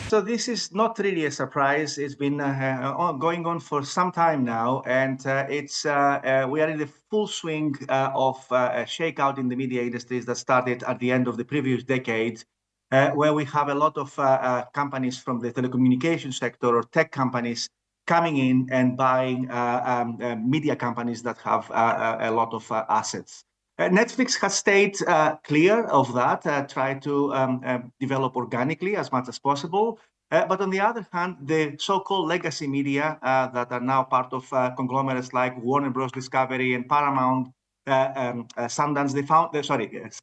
So this is not really a surprise. It's been going on for some time now, and we are in the full swing of a shakeout in the media industries that started at the end of the previous decade, where we have a lot of companies from the telecommunications sector or tech companies coming in and buying media companies that have a lot of assets. Netflix has stayed clear of that, tried to develop organically as much as possible. But on the other hand, the so-called legacy media that are now part of conglomerates like Warner Bros. Discovery and Paramount, Sundance,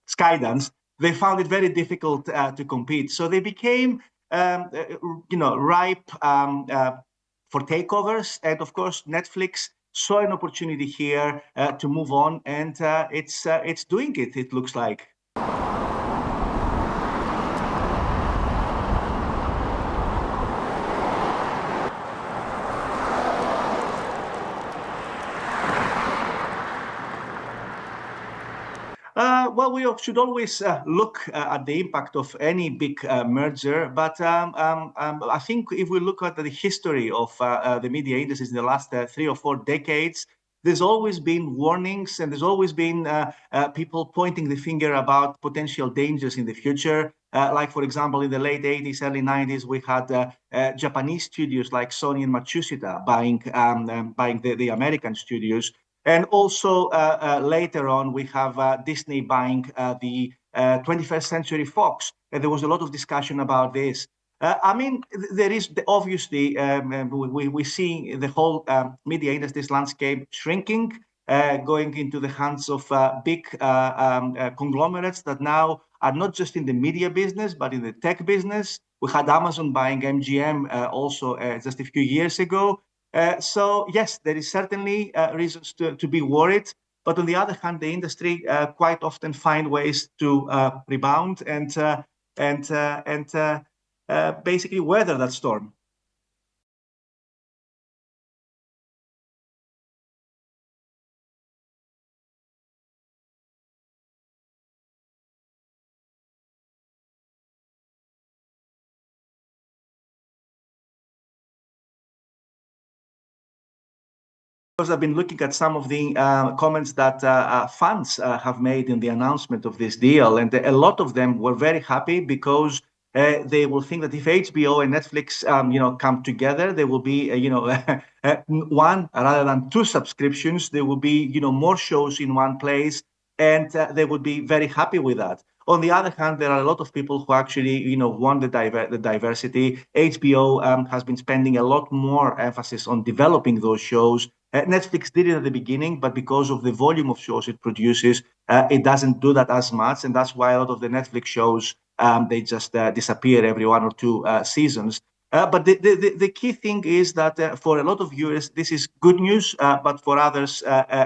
Skydance, they found it very difficult to compete. So they became, ripe for takeovers. And of course, Netflix saw an opportunity here to move on, and it's doing it. It looks like. Well, we should always look at the impact of any big merger, but I think if we look at the history of the media industries in the last 3 or 4 decades, there's always been warnings and there's always been people pointing the finger about potential dangers in the future. Like, for example, in the late 80s, early 90s, we had Japanese studios like Sony and Matsushita buying the American studios. And also later on, we have Disney buying the 21st Century Fox. And there was a lot of discussion about this. I mean, there is obviously, we see the whole media industry's landscape shrinking, going into the hands of big conglomerates that now are not just in the media business, but in the tech business. We had Amazon buying MGM also just a few years ago. So yes, there is certainly reasons to be worried. But on the other hand, the industry quite often find ways to rebound and basically weather that storm. Because I've been looking at some of the comments that fans have made in the announcement of this deal, and a lot of them were very happy because they will think that if HBO and Netflix, come together, there will be, one rather than 2 subscriptions. There will be, more shows in one place, and they would be very happy with that. On the other hand, there are a lot of people who actually, want the diversity. HBO has been spending a lot more emphasis on developing those shows. Netflix did it at the beginning, but because of the volume of shows it produces, it doesn't do that as much, and that's why a lot of the Netflix shows they just disappear every 1 or 2 seasons. But the key thing is that for a lot of viewers, this is good news, but for others,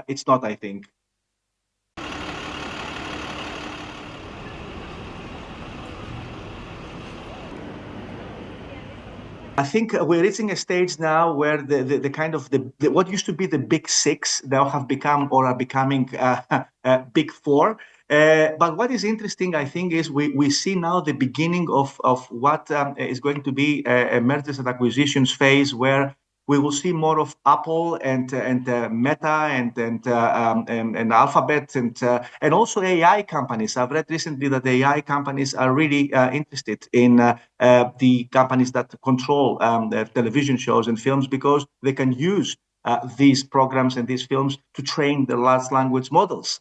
it's not, I think. I think we're reaching a stage now where the kind of what used to be the big 6 now have become or are becoming big 4. But what is interesting, I think, is we see now the beginning of what is going to be a mergers and acquisitions phase where we will see more of Apple and Meta and Alphabet and also AI companies. I've read recently that AI companies are really interested in the companies that control the television shows and films because they can use these programs and these films to train the large language models.